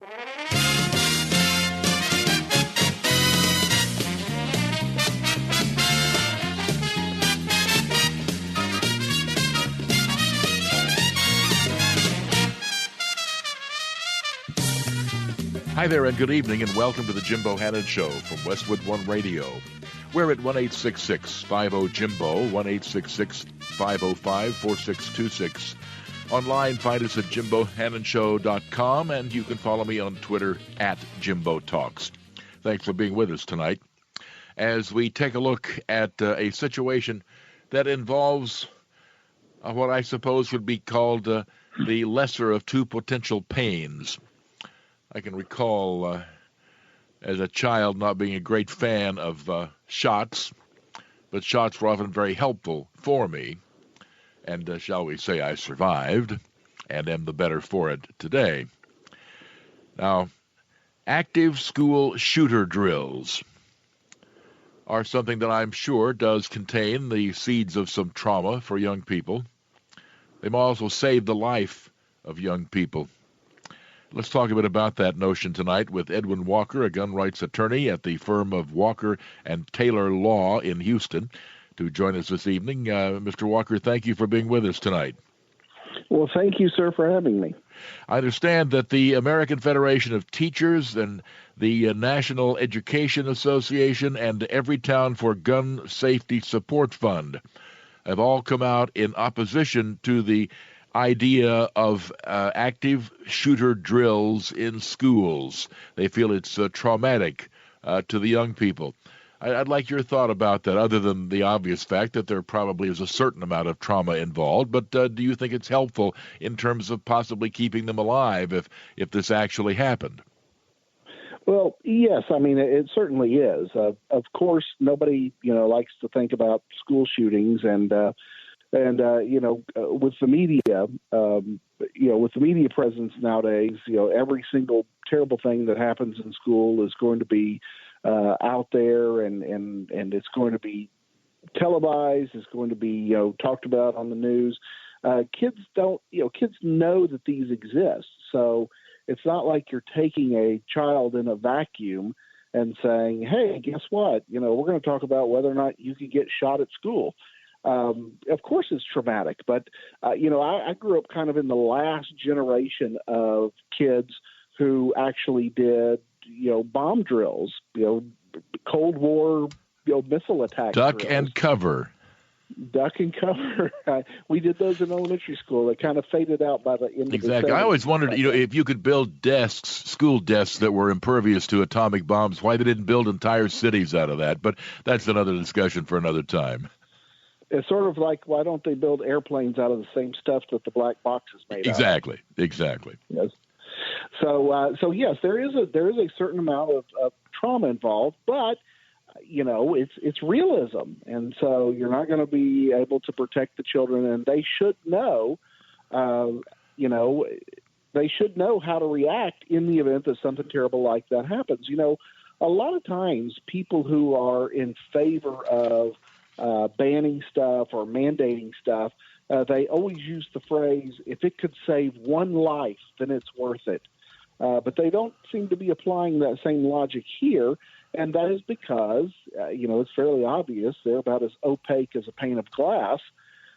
Hi there, and good evening, and welcome to the Jim Bohannon Show from Westwood One Radio. We're at 1-866-50-JIMBO, 1-866-505-4626. Online, find us at jimbohannonshow.com, and you can follow me on Twitter at Jimbo Talks. Thanks for being with us tonight as we take a look at a situation that involves what I suppose would be called the lesser of two potential pains. I can recall as a child not being a great fan of shots, but shots were often very helpful for me. And shall we say I survived and am the better for it today. Now, active school shooter drills are something that I'm sure does contain the seeds of some trauma for young people. They may also save the life of young people. Let's talk a bit about that notion tonight with Edwin Walker, a gun rights attorney at the firm of Walker and Taylor Law in Houston, to join us this evening. Mr. Walker, thank you for being with us tonight. Well, thank you, sir, for having me. I understand that the American Federation of Teachers and the National Education Association and Everytown for Gun Safety Support Fund have all come out in opposition to the idea of active shooter drills in schools. They feel it's traumatic to the young people. I'd like your thought about that, other than the obvious fact that there probably is a certain amount of trauma involved. But do you think it's helpful in terms of possibly keeping them alive if this actually happened? Well, yes. I mean, it certainly is. Of course, nobody likes to think about school shootings and with the media, with the media presence nowadays, every single terrible thing that happens in school is going to be out there, and it's going to be televised. It's going to be talked about on the news. Kids know that these exist, so it's not like you're taking a child in a vacuum and saying, "Hey, guess what? We're going to talk about whether or not you could get shot at school." Of course, it's traumatic, but I grew up kind of in the last generation of kids who actually did bomb drills, Cold War missile attack duck drills. and cover. Duck and cover. We did those in elementary school. They kind of faded out by the end. Exactly. I always wondered, if you could build desks, school desks that were impervious to atomic bombs, why they didn't build entire cities out of that. But that's another discussion for another time. It's sort of like, why don't they build airplanes out of the same stuff that the black box is made Exactly. out of? Exactly. Yes. So yes, there is a certain amount of trauma involved, but it's realism, and so you're not going to be able to protect the children, and they should know, they should know how to react in the event that something terrible like that happens. A lot of times people who are in favor of banning stuff or mandating stuff, they always use the phrase, if it could save one life, then it's worth it. But they don't seem to be applying that same logic here, and that is because, it's fairly obvious, they're about as opaque as a pane of glass,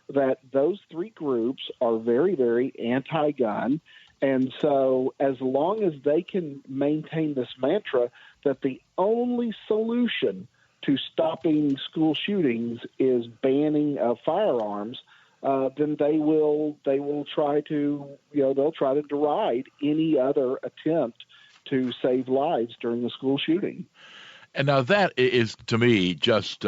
that those three groups are very, very anti-gun. And so as long as they can maintain this mantra that the only solution to stopping school shootings is banning of firearms, then they will try to they'll try to deride any other attempt to save lives during the school shooting. And now that is, to me, just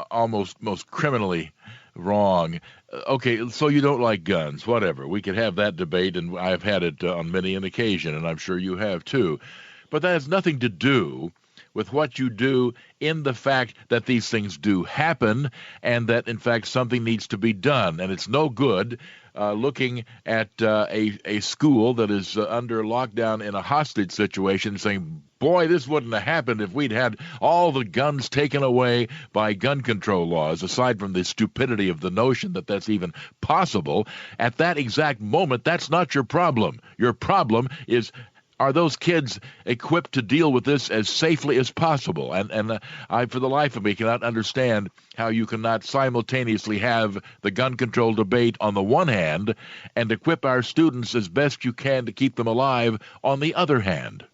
almost most criminally wrong. Okay, so you don't like guns, whatever. We could have that debate, and I've had it on many an occasion, and I'm sure you have too. But that has nothing to do with what you do in the fact that these things do happen and that, in fact, something needs to be done. And it's no good looking at a school that is under lockdown in a hostage situation saying, boy, this wouldn't have happened if we'd had all the guns taken away by gun control laws, aside from the stupidity of the notion that that's even possible. At that exact moment, that's not your problem. Your problem is, are those kids equipped to deal with this as safely as possible? And I, for the life of me, cannot understand how you cannot simultaneously have the gun control debate on the one hand and equip our students as best you can to keep them alive on the other hand.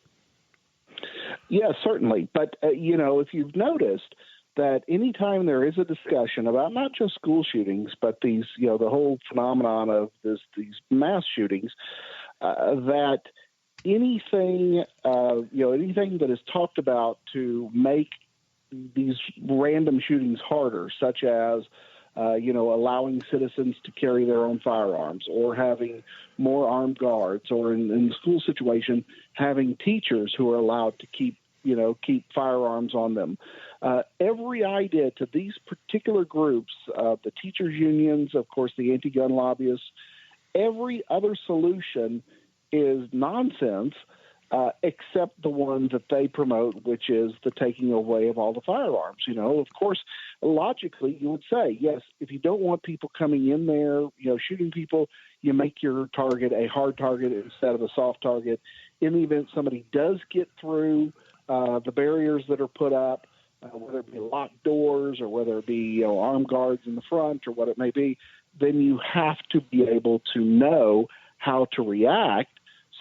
Yeah, certainly. But, if you've noticed that anytime there is a discussion about not just school shootings, but these, the whole phenomenon of these mass shootings, that anything that is talked about to make these random shootings harder, such as, allowing citizens to carry their own firearms or having more armed guards, or in the school situation, having teachers who are allowed to keep firearms on them. Every idea to these particular groups, the teachers' unions, of course, the anti-gun lobbyists, every other solution is nonsense, except the one that they promote, which is the taking away of all the firearms. Of course, logically, you would say, yes, if you don't want people coming in there, shooting people, you make your target a hard target instead of a soft target. In the event somebody does get through the barriers that are put up, whether it be locked doors or whether it be armed guards in the front or what it may be, then you have to be able to know how to react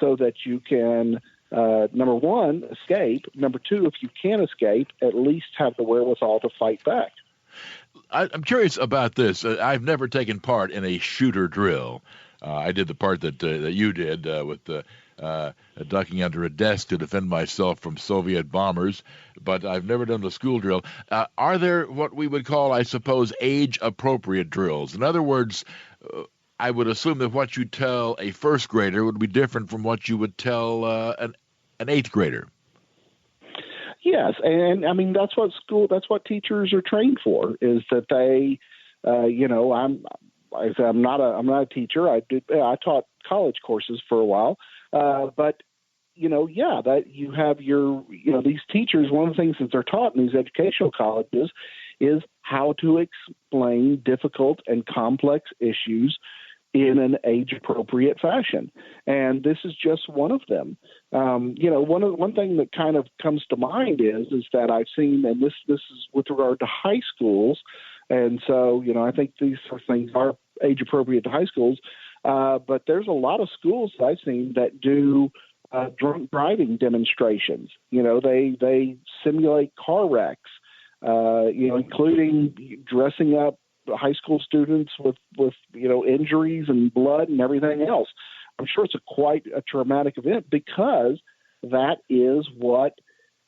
so that you can, number one, escape. Number two, if you can't escape, at least have the wherewithal to fight back. I'm curious about this. I've never taken part in a shooter drill. I did the part that you did with ducking under a desk to defend myself from Soviet bombers, but I've never done the school drill. Are there what we would call, I suppose, age-appropriate drills? In other words, I would assume that what you tell a first grader would be different from what you would tell an eighth grader. Yes, and I mean that's what teachers are trained for. Is that they, I'm not a teacher. I taught college courses for a while, but that you have these teachers. One of the things that they're taught in these educational colleges is how to explain difficult and complex issues in an age-appropriate fashion. And this is just one of them. One thing that kind of comes to mind is that I've seen, and this is with regard to high schools, and so, I think these sort of things are age-appropriate to high schools, but there's a lot of schools that I've seen that do drunk driving demonstrations. They simulate car wrecks, including dressing up high school students with injuries and blood and everything else. I'm sure it's quite a traumatic event because that is what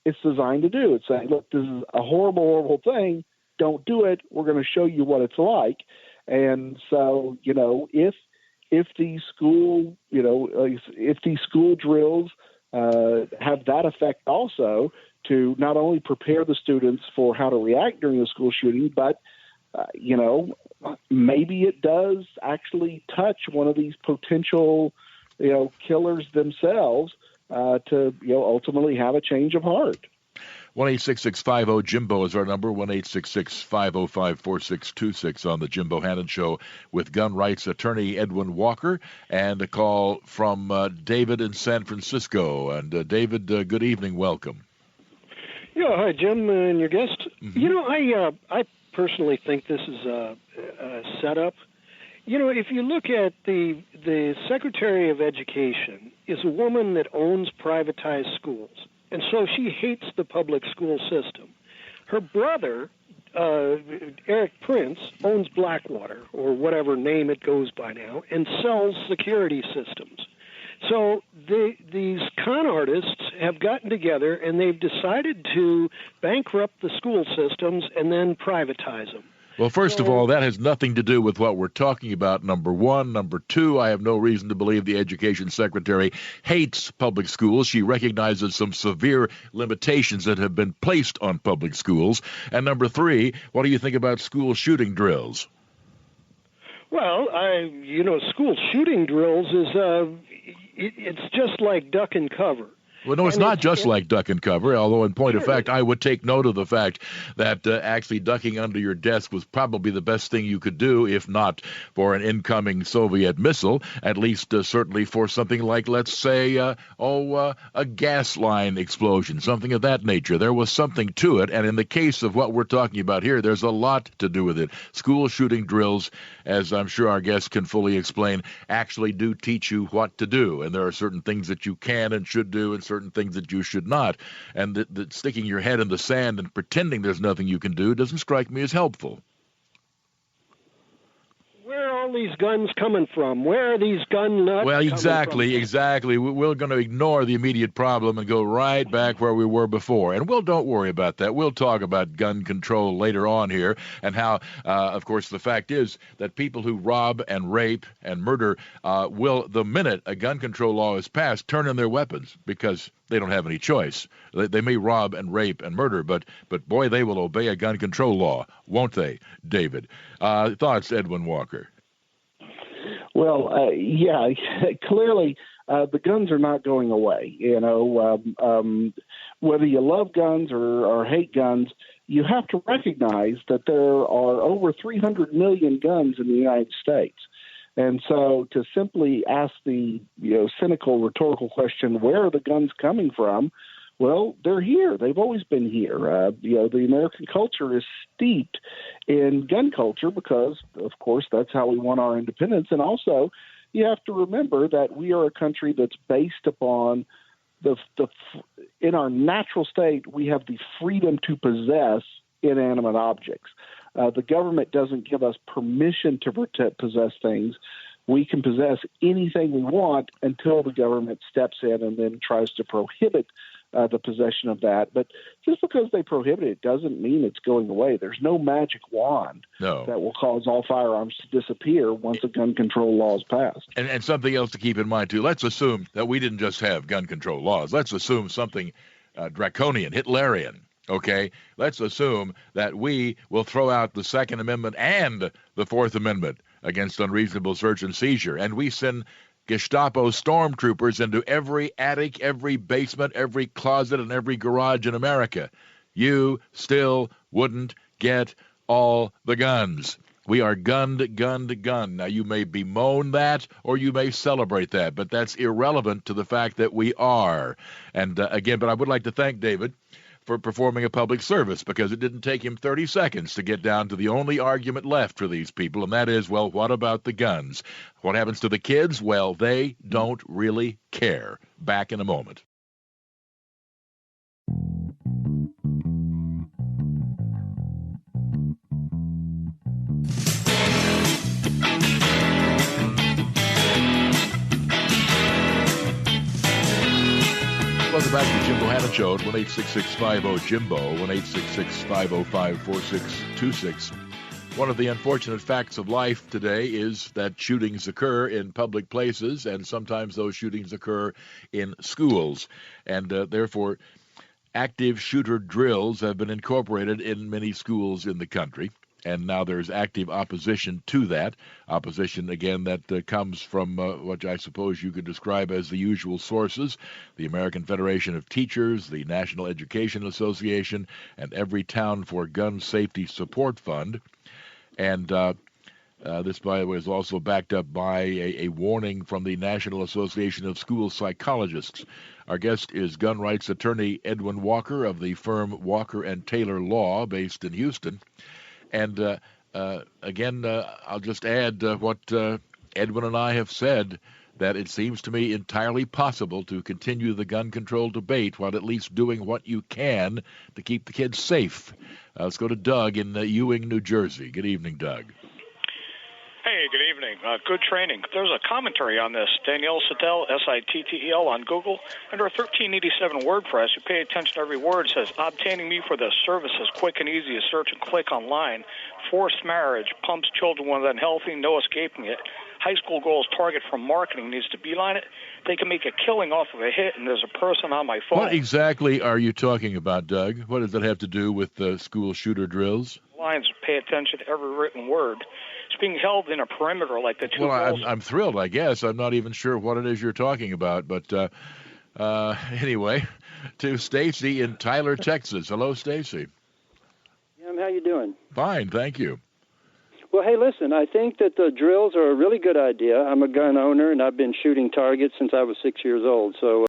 it's designed to do. It's saying, look, this is a horrible, horrible thing. Don't do it. We're going to show you what it's like. And so, if these school drills have that effect also to not only prepare the students for how to react during a school shooting, but maybe it does actually touch one of these potential, killers themselves to, ultimately have a change of heart. 1-866-50-JIMBO is our number, 1-866-505-4626 on the Jim Bohannon Show with gun rights attorney Edwin Walker, and a call from David in San Francisco. And David, good evening. Welcome. Yeah, hi, Jim, and your guest. Mm-hmm. I personally think this is a setup. If you look at the Secretary of Education is a woman that owns privatized schools, and so she hates the public school system. Her brother, Eric Prince, owns Blackwater, or whatever name it goes by now, and sells security systems. So these con artists have gotten together and they've decided to bankrupt the school systems and then privatize them. Well, first of all, that has nothing to do with what we're talking about, number one. Number two, I have no reason to believe the Education Secretary hates public schools. She recognizes some severe limitations that have been placed on public schools. And number three, what do you think about school shooting drills? Well, school shooting drills it's just like duck and cover. Well, no, it's not just like duck and cover, although in point of fact, I would take note of the fact that actually ducking under your desk was probably the best thing you could do, if not for an incoming Soviet missile, at least certainly for something like, let's say, a gas line explosion, something of that nature. There was something to it, and in the case of what we're talking about here, there's a lot to do with it. School shooting drills, as I'm sure our guests can fully explain, actually do teach you what to do, and there are certain things that you can and should do and certain things that you should not. And that sticking your head in the sand and pretending there's nothing you can do doesn't strike me as helpful. Where are all these guns coming from? Where are these gun nuts Well, coming exactly. We're going to ignore the immediate problem and go right back where we were before. And don't worry about that. We'll talk about gun control later on here and how, of course, the fact is that people who rob and rape and murder will, the minute a gun control law is passed, turn in their weapons because they don't have any choice. They may rob and rape and murder, but boy, they will obey a gun control law, won't they, David? Thoughts, Edwin Walker? Well, clearly the guns are not going away. Whether you love guns or hate guns, you have to recognize that there are over 300 million guns in the United States. And so to simply ask the cynical rhetorical question, where are the guns coming from? Well, they're here. They've always been here. The American culture is steeped in gun culture because, of course, that's how we won our independence. And also, you have to remember that we are a country that's based upon in our natural state, we have the freedom to possess inanimate objects. The government doesn't give us permission to possess things. We can possess anything we want until the government steps in and then tries to prohibit the possession of that. But just because they prohibit it doesn't mean it's going away. There's no magic wand that will cause all firearms to disappear once a gun control law is passed. And something else to keep in mind, too. Let's assume that we didn't just have gun control laws. Let's assume something draconian, Hitlerian. Okay, let's assume that we will throw out the Second Amendment and the Fourth Amendment against unreasonable search and seizure, and we send Gestapo stormtroopers into every attic, every basement, every closet, and every garage in America. You still wouldn't get all the guns. We are gunned. Now, you may bemoan that or you may celebrate that, but that's irrelevant to the fact that we are. And again, but I would like to thank David for performing a public service, because it didn't take him 30 seconds to get down to the only argument left for these people, and that is, well, what about the guns? What happens to the kids? Well, they don't really care. Back in a moment. Welcome back to the Jim Bohannon Show at 1-866-50-JIMBO, 1-866-505-4626. One of the unfortunate facts of life today is that shootings occur in public places, and sometimes those shootings occur in schools. And therefore, active shooter drills have been incorporated in many schools in the country. And now there's active opposition to that. Opposition, again, that comes from what I suppose you could describe as the usual sources: the American Federation of Teachers, the National Education Association, and Every Town for Gun Safety Support Fund. And this, by the way, is also backed up by a warning from the National Association of School Psychologists. Our guest is gun rights attorney Edwin Walker of the firm Walker and Taylor Law, based in Houston. And again, I'll just add what Edwin and I have said, that it seems to me entirely possible to continue the gun control debate while at least doing what you can to keep the kids safe. Let's go to Doug in Ewing, New Jersey. Good evening, Doug. Hey, Hey, good evening. Good training. There's a commentary on this. Danielle Sittel, Sittel on Google. Under 1387 WordPress, you pay attention to every word. It says, obtaining me for the service is quick and easy to search and click online. Forced marriage, pumps children when unhealthy, no escaping it. High school girls target from marketing needs to beeline it. They can make a killing off of a hit, and there's a person on my phone. What exactly are you talking about, Doug? What does that have to do with school shooter drills? Lines, pay attention to every written word. It's being held in a perimeter like the two girls. I'm thrilled, I guess. I'm not even sure what it is you're talking about. But anyway, to Stacy in Tyler, Texas. Hello, Stacy. Jim, how you doing? Fine, thank you. Well, hey, listen, I think that the drills are a really good idea. I'm a gun owner, and I've been shooting targets since I was 6 years old. So